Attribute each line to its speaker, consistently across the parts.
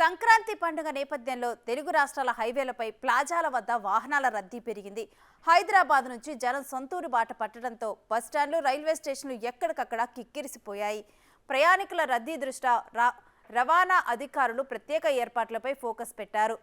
Speaker 1: సంక్రాంతి పండుగ నేపథ్యంలో తెలుగు రాష్ట్రాల హైవేలపై ప్లాజాల వద్ద వాహనాల రద్దీ పెరిగింది. హైదరాబాద్ నుంచి జనం సొంతూరు బాట పట్టడంతో బస్టాండ్లు, రైల్వే స్టేషన్లు ఎక్కడికక్కడ కిక్కిరిసిపోయాయి. ప్రయాణికుల రద్దీ దృష్ట్యా రవాణా అధికారులు ప్రత్యేక ఏర్పాట్లపై ఫోకస్ పెట్టారు.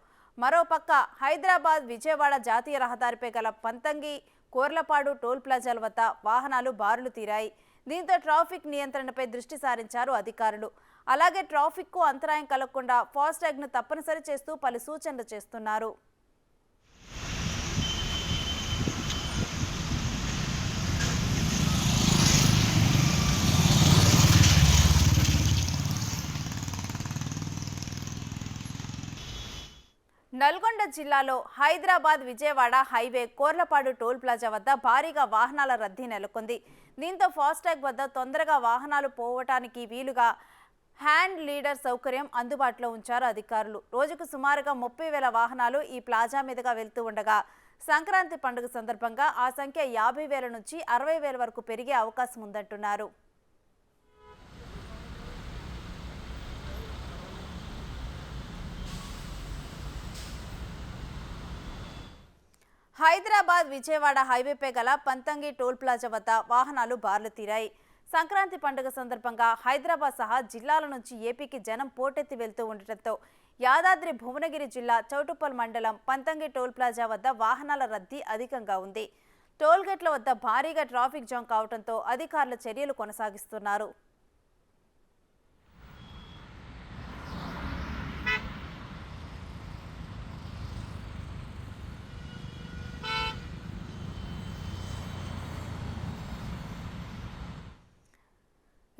Speaker 1: మరోపక్క హైదరాబాద్ విజయవాడ జాతీయ రహదారిపై గల పంతంగి, కోర్లపాడు టోల్ ప్లాజాల వద్ద వాహనాలు బారులు తీరాయి. దీంతో ట్రాఫిక్ నియంత్రణపై దృష్టి సారించారు అధికారులు. అలాగే ట్రాఫిక్కు అంతరాయం కలగకుండా ఫాస్టాగ్ను తప్పనిసరి చేస్తూ పలు సూచనలు చేస్తున్నారు. నల్గొండ జిల్లాలో Hyderabad Vijayawada highway Korlapadu toll plaza వద్ద భారీగా వాహనాల రద్దీ నెలకొంది. దీంతో ఫాస్టాగ్ వద్ద తొందరగా వాహనాలు పోవటానికి వీలుగా హ్యాండ్ లీడర్ సౌకర్యం అందుబాటులో ఉంచారు అధికారులు. రోజుకు సుమారుగా 30,000 వాహనాలు ఈ ప్లాజా మీదుగా వెళ్తూ ఉండగా సంక్రాంతి పండుగ సందర్భంగా ఆ సంఖ్య 50,000 నుంచి 60,000 వరకు పెరిగే అవకాశం ఉందంటున్నారు. హైదరాబాద్ విజయవాడ హైవేపై గల పంతంగి టోల్ ప్లాజా వద్ద వాహనాలు బార్లు తీరాయి. సంక్రాంతి పండుగ సందర్భంగా హైదరాబాద్ సహా జిల్లాల నుంచి ఏపీకి జనం పోటెత్తి వెళ్తూ ఉండటంతో యాదాద్రి భువనగిరి జిల్లా చౌటుప్పల్ మండలం పంతంగి టోల్ ప్లాజా వద్ద వాహనాల రద్దీ అధికంగా ఉంది. టోల్ గేట్ల వద్ద భారీగా ట్రాఫిక్ జామ్ కావడంతో అధికారులు చర్యలు కొనసాగిస్తున్నారు.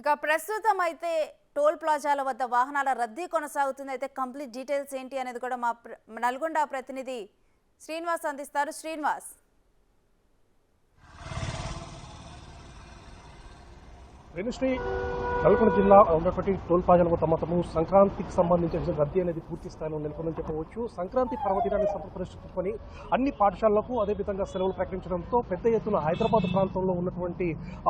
Speaker 1: ఇక ప్రస్తుతం అయితే టోల్ ప్లాజాల వద్ద వాహనాల రద్దీ కొనసాగుతుంది. అయితే కంప్లీట్ డీటెయిల్స్ ఏంటి అనేది కూడా మా నల్గొండ ప్రతినిధి శ్రీనివాస్ అందిస్తారు. శ్రీనివాస్,
Speaker 2: రేణుశ్రీ, నల్గొండ జిల్లా ఉన్నటువంటి టోల్ ప్లాజాల వద్ద మొత్తము సంక్రాంతికి సంబంధించిన రద్దీ అనేది పూర్తి స్థాయిలో నెలకొందని చెప్పవచ్చు. సంక్రాంతి పర్వదినాన్ని సంతృప్తిపరుచుకుని అన్ని పాఠశాలలకు అదేవిధంగా సెలవులు ప్రకటించడంతో పెద్ద ఎత్తున హైదరాబాద్ ప్రాంతంలో ఉన్నటువంటి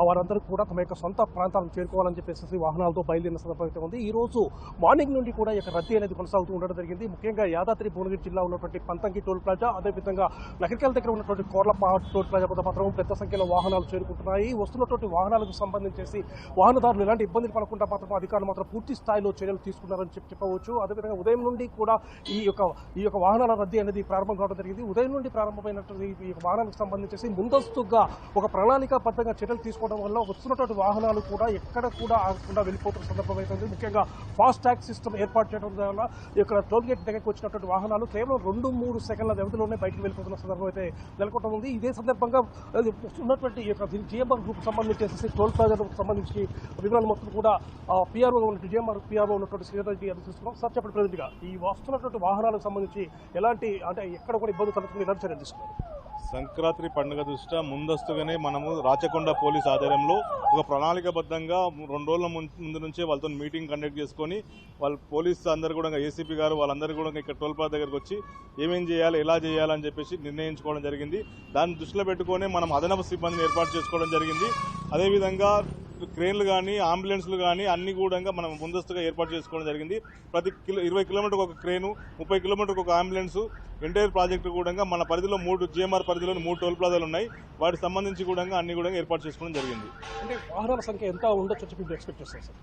Speaker 2: వారందరూ కూడా తమ యొక్క సొంత ప్రాంతాలను చేరుకోవాలని చెప్పేసి వాహనాలతో బయలుదేరిన సందర్భం అయితే ఉంది. ఈ రోజు మార్నింగ్ నుండి కూడా ఈ రద్దీ అనేది కొనసాగుతూ ఉండడం జరిగింది. ముఖ్యంగా యాదాద్రి భువనగిరి జిల్లా ఉన్నటువంటి పంతంగి టోల్ ప్లాజా, అదేవిధంగా నగరికల్ దగ్గర ఉన్నటువంటి కోర్లపాడు టోల్ ప్లాజా వద్ద మాత్రం పెద్ద సంఖ్యలో వాహనాలు చేరుకుంటున్నాయి. వస్తున్నటువంటి వాహనాలకు సంబంధించి వాహనదారులు ఎలాంటి ఇబ్బందులు పడకుండా మాత్రం అధికారులు మాత్రం పూర్తి స్థాయిలో చర్యలు తీసుకున్నారని చెప్పవచ్చు. అదేవిధంగా ఉదయం నుండి కూడా ఈ యొక్క వాహనాల రద్దీ అనేది ప్రారంభం కావడం జరిగింది. ఉదయం నుండి ప్రారంభమైనటువంటి ఈ వాహనాలకు సంబంధించి ముందస్తుగా ఒక ప్రణాళికాబద్ధంగా చర్యలు తీసుకోవడం వల్ల వస్తున్నటువంటి వాహనాలు కూడా ఎక్కడ కూడా ఆగకుండా వెళ్ళిపోతున్న సందర్భం అవుతుంది. ముఖ్యంగా ఫాస్ట్ ట్యాగ్ సిస్టమ్ ఏర్పాటు చేయడం వల్ల ఇక్కడ టోల్ గేట్ దగ్గరికి వచ్చినటువంటి వాహనాలు కేవలం 2-3 సెకండ్ల వ్యవధిలోనే బయటకు వెళ్ళిపోతున్న సందర్భం అయితే నెలకొంటూ ఉంది. ఇదే సందర్భంగా ఉన్నటువంటి జిఎంఆర్ గ్రూప్ సంబంధించి టోల్ ప్లాజాకు సంబంధించి వివరాలు మొత్తం కూడా పిఆర్ఓ ఉన్నటువంటి జిఎంఆర్ పిఆర్ఓ ఉన్నటువంటి శ్రీధర్రెడ్డి అందిస్తున్నాం. సార్, చెప్పండి, ప్రతినిధిగా ఈ వస్తున్నటువంటి వాహనాలకు సంబంధించి ఎలాంటి ఎక్కడ కూడా ఇబ్బంది కలుగుతుంది, ఎలాంటి చర్యలు తీసుకున్నారు?
Speaker 3: సంక్రాంతి పండుగ దృష్ట్యా ముందస్తుగానే మనము రాచకొండ పోలీస్ ఆధ్వర్యంలో ఒక ప్రణాళికబద్ధంగా 2 రోజుల ముందు నుంచే వాళ్ళతో మీటింగ్ కండక్ట్ చేసుకొని వాళ్ళు పోలీస్ అందరూ కూడా ఏసీపీ గారు వాళ్ళందరూ కూడా ఇక్కడ టోల్ ప్లాజా దగ్గరకు వచ్చి ఏమేం చేయాలి, ఎలా చేయాలని చెప్పేసి నిర్ణయించుకోవడం జరిగింది. దాన్ని దృష్టిలో పెట్టుకొని మనం అదనపు సిబ్బందిని ఏర్పాటు చేసుకోవడం జరిగింది. అదేవిధంగా క్రేన్లు కానీ అంబులెన్స్లు కానీ అన్ని కూడా మనం ముందస్తుగా ఏర్పాటు చేసుకోవడం జరిగింది. ప్రతి 20 కిలోమీటర్కి ఒక క్రేను, 30 కిలోమీటర్కి ఒక అంబులెన్స్, ఎంటైర్ ప్రాజెక్టు కూడా మన పరిధిలో 3 జిఎంఆర్ పరిధిలో 3 టోల్ ప్లాజాలు ఉన్నాయి. వాటికి సంబంధించి కూడా అన్ని కూడా ఏర్పాటు చేసుకోవడం జరిగింది.
Speaker 2: అంటే వాహనాల సంఖ్య ఎంత ఉండొచ్చు మీరు ఎక్స్పెక్ట్ చేస్తారు సార్?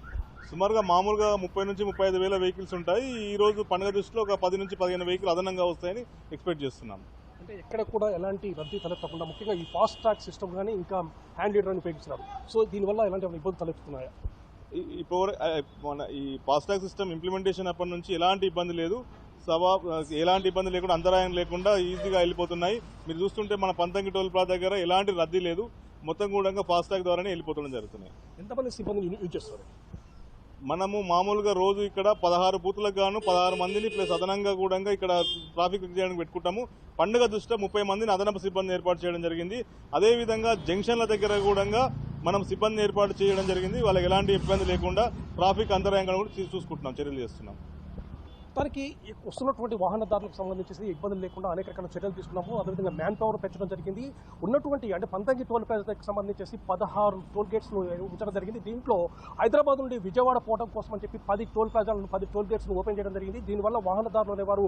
Speaker 3: సుమారుగా మామూలుగా 30 నుంచి 35,000 వెహికల్స్ ఉంటాయి. ఈ రోజు పండుగ దృష్టిలో ఒక 10 నుంచి 15 వెహికల్ అదనంగా వస్తాయని ఎక్స్పెక్ట్ చేస్తున్నాం.
Speaker 2: అంటే ఎక్కడ కూడా ఎలాంటి రద్దీ తలెత్తకుండా ముఖ్యంగా ఈ ఫాస్ట్ ట్రాక్ సిస్టమ్ కానీ ఇంకా హ్యాండ్ లీడర్ అని ఉపయోగిస్తున్నారు. సో దీనివల్ల ఎలాంటి ఇబ్బంది తలెత్తున్నాయా?
Speaker 3: ఇప్పుడు మన ఈ ఫాస్ట్ ట్రాక్ సిస్టమ్ ఇంప్లిమెంటేషన్ అప్పటి నుంచి ఎలాంటి ఇబ్బంది లేదు. ఎలాంటి ఇబ్బంది లేకుండా, అంతరాయం లేకుండా ఈజీగా వెళ్ళిపోతున్నాయి. మీరు చూస్తుంటే మన పంతంగి టోల్ ప్లాజా దగ్గర ఎలాంటి రద్దీ లేదు. మొత్తం కూడా ఫాస్ట్ ట్రాక్ ద్వారానే వెళ్ళిపోవడం జరుగుతున్నాయి.
Speaker 2: ఎంతమంది సిబ్బంది యూజ్ చేస్తారు?
Speaker 3: మనము మామూలుగా రోజు ఇక్కడ 16 బూతులకు గాను 16 మందిని ప్లస్ అదనంగా కూడా ఇక్కడ ట్రాఫిక్ చేయడానికి పెట్టుకుంటాము. పండుగ దృష్ట్యా 30 మందిని అదనపు సిబ్బంది ఏర్పాటు చేయడం జరిగింది. అదేవిధంగా జంక్షన్ల దగ్గర కూడా మనం సిబ్బంది ఏర్పాటు చేయడం జరిగింది. వాళ్ళకి ఎలాంటి ఇబ్బంది లేకుండా ట్రాఫిక్ అంతరాయంగా కూడా చూసుకుంటున్నాం, చర్యలు చేస్తున్నాం.
Speaker 2: మొత్తానికి వస్తున్నటువంటి వాహనదారులకు సంబంధించి ఇబ్బందులు లేకుండా అనేక రకాల చర్యలు తీసుకున్నాము. అదేవిధంగా మ్యాన్ పవర్ పెంచడం జరిగింది. ఉన్నటువంటి అంటే పంతంగి టోల్ ప్లాజాకి సంబంధించి 16 టోల్ గేట్స్ను ఉంచడం జరిగింది. దీంట్లో హైదరాబాద్ నుండి విజయవాడ పోవడం కోసం అని చెప్పి 10 టోల్ ప్లాజాలను 10 టోల్ గేట్స్ను ఓపెన్ చేయడం జరిగింది. దీనివల్ల వాహనదారులు అనేవారు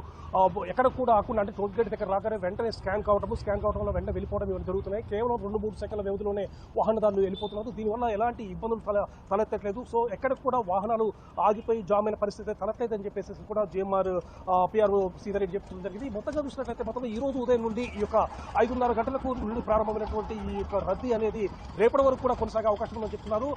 Speaker 2: ఎక్కడ కూడా ఆకుండా అంటే టోల్ గేట్ దగ్గర రాగానే వెంటనే స్కాన్ కావడం వల్ల వెంటనే వెళ్ళిపోవడం ఇవన్నీ జరుగుతున్నాయి. కేవలం 2-3 సెకండ్ల వ్యవధిలోనే వాహనదారులు వెళ్ళిపోతున్నారు. దీనివల్ల ఎలాంటి ఇబ్బందులు తలెత్తట్లేదు. సో ఎక్కడ కూడా వాహనాలు ఆగిపోయి జామ్ అయిన పరిస్థితి తలెత్తలేదని చెప్పేసి కూడా జిఎంఆర్ పిఆర్ఓ సీతారెడ్డి చెప్పడం జరిగింది. మొత్తంగా చూసినట్లయితే మొత్తం ఈ రోజు ఉదయం నుండి ఈ యొక్క 5:30 గంటలకు నుండి ప్రారంభమైనటువంటి ఈ యొక్క రద్దీ అనేది రేపటి వరకు కూడా కొనసాగే అవకాశం ఉందని చెప్తున్నారు.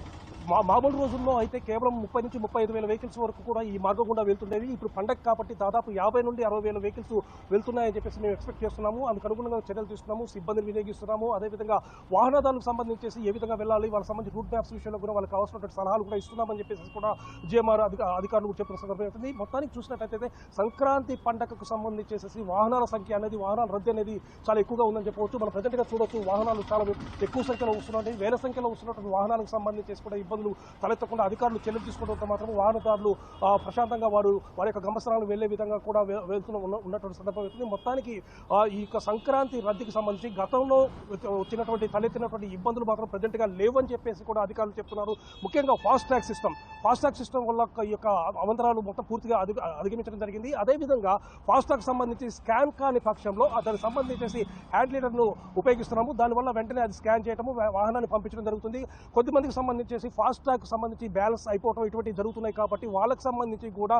Speaker 2: మామూలు రోజుల్లో అయితే కేవలం 30 నుంచి 35 వేల వెహికల్స్ వరకు కూడా ఈ మార్గం గుండా వెళ్తుండేవి. ఇప్పుడు పండగ కాబట్టి దాదాపు 50 నుండి 60 వేల వెహికల్స్ వెళ్తున్నాయని చెప్పేసి మేము ఎక్స్పెక్ట్ చేస్తున్నాము. అందుకు అనుగుణంగా చర్యలు తీసుకున్నాము, సిబ్బందిని వినియోగిస్తున్నాము. అదేవిధంగా వాహనదారులకు సంబంధించి ఏ విధంగా వెళ్ళాలి, వాళ్ళకి సంబంధించి రూట్ మ్యాప్స్ విషయంలో కూడా వాళ్ళకి కావాల్సినటువంటి సలహాలు కూడా ఇస్తున్నామని చెప్పేసి కూడా జిఎంఆర్ అధికారులు చెప్పిన సందర్భం అవుతుంది. మొత్తానికి చూసినట్లయితే సంక్రాంతి పండగకు సంబంధించేసి వాహనాల సంఖ్య అనేది వాహనాల రద్దీ అనేది చాలా ఎక్కువగా ఉందని చెప్పవచ్చు. మనం ప్రజెంట్గా చూడొచ్చు వాహనాలు చాలా ఎక్కువ సంఖ్యలో వస్తున్నాయి. వేల సంఖ్యలో వస్తున్నటువంటి వాహనాలకు సంబంధించి కూడా ఇబ్బందులు తలెత్తకుండా అధికారులు చర్యలు తీసుకోవడంతో మాత్రం వాహనదారులు ప్రశాంతంగా వారి యొక్క గమ్యస్థానాలు వెళ్లే విధంగా కూడా ఉన్నటువంటి సందర్భం అవుతుంది. మొత్తానికి ఈ యొక్క సంక్రాంతి రద్దీకి సంబంధించి గతంలో తలెత్తినటువంటి ఇబ్బందులు మాత్రం ప్రజెంట్గా లేవని చెప్పేసి కూడా అధికారులు చెప్తున్నారు. ముఖ్యంగా ఫాస్ట్ ట్రాక్ సిస్టమ్ వల్ల ఈ యొక్క అవంతరాలు మొత్తం పూర్తిగా అధిగమించడం జరిగింది. అదేవిధంగా ఫాస్ట్ ట్రాక్ సంబంధించి స్కాన్ కాని పక్షంలో దానికి సంబంధించి హ్యాండ్ లీడర్ను ఉపయోగిస్తున్నాము. దానివల్ల వెంటనే అది స్కాన్ చేయడము వాహనాన్ని పంపించడం జరుగుతుంది. కొద్దిమందికి సంబంధించి ఫాస్ట్ ట్రాక్ సంబంధించి బ్యాలెన్స్ అయిపోవడం ఇటువంటి జరుగుతున్నాయి కాబట్టి వాళ్ళకి సంబంధించి కూడా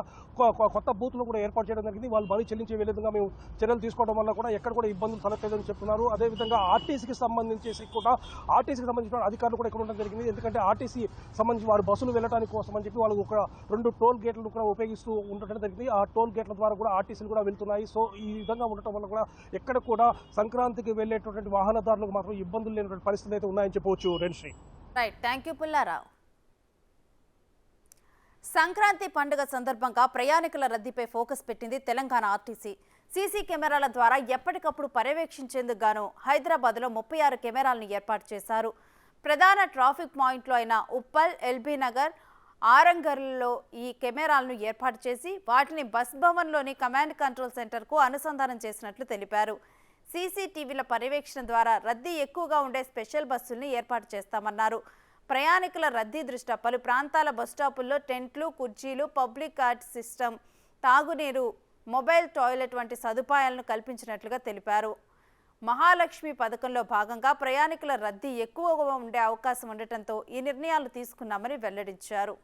Speaker 2: కొత్త బూత్లు కూడా ఏర్పాటు చేయడం జరిగింది. వాళ్ళు మనీ చెల్లించే విధంగా మేము చర్యలు తీసుకోవడం వల్ల కూడా ఎక్కడ కూడా ఇబ్బందులు తలెత్తలేదని చెప్తున్నారు. అదేవిధంగా ఆర్టీసీకి సంబంధించిన అధికారులు కూడా ఇక్కడ ఉండడం జరిగింది. ఎందుకంటే ఆర్టీసీ సంబంధించి వారు బస్సులు వెళ్ళడానికి కోసం అని చెప్పి వాళ్ళు ఒక 2 టోల్ గేట్లను కూడా ఉపయోగిస్తూ ఉండటం జరిగింది. ఆ టోల్ గేట్ల ద్వారా కూడా ఆర్టీసీలు కూడా వెళ్తున్నాయి. సో ఈ విధంగా ఉండటం వల్ల కూడా ఎక్కడ కూడా సంక్రాంతికి వెళ్ళేటటువంటి వాహనదారులకు మాత్రం ఇబ్బందులు లేనటువంటి పరిస్థితులు అయితే ఉన్నాయని చెప్పవచ్చు. Renusri.
Speaker 1: Right, thank you Pullarao. Sankranti పండుగ సందర్భంగా ప్రయాణికుల రద్దీపై ఫోకస్ పెట్టింది తెలంగాణ ఆర్టీసీ. సీసీ కెమెరాల ద్వారా ఎప్పటికప్పుడు పర్యవేక్షించేందుకు గాను హైదరాబాద్లో 36 కెమెరాలను ఏర్పాటు చేశారు. ప్రధాన ట్రాఫిక్ పాయింట్లు అయిన ఉప్పల్, ఎల్బీ నగర్, ఆరంగర్లలో ఈ కెమెరాలను ఏర్పాటు చేసి వాటిని బస్ భవన్లోని కమాండ్ కంట్రోల్ సెంటర్కు అనుసంధానం చేసినట్లు తెలిపారు. సీసీటీవీల పర్యవేక్షణ ద్వారా రద్దీ ఎక్కువగా ఉండే స్పెషల్ బస్సుల్ని ఏర్పాటు చేస్తామన్నారు. ప్రయాణికుల రద్దీ దృష్ట్యా పలు ప్రాంతాల బస్టాపుల్లో టెంట్లు, కుర్చీలు, పబ్లిక్ ఆర్ట్ సిస్టమ్, తాగునీరు, మొబైల్ టాయిలెట్ వంటి సదుపాయాలను కల్పించినట్లుగా తెలిపారు. మహాలక్ష్మి పథకంలో భాగంగా ప్రయాణికుల రద్దీ ఎక్కువగా ఉండే అవకాశం ఉండటంతో ఈ నిర్ణయాలు తీసుకున్నామని వెల్లడించారు.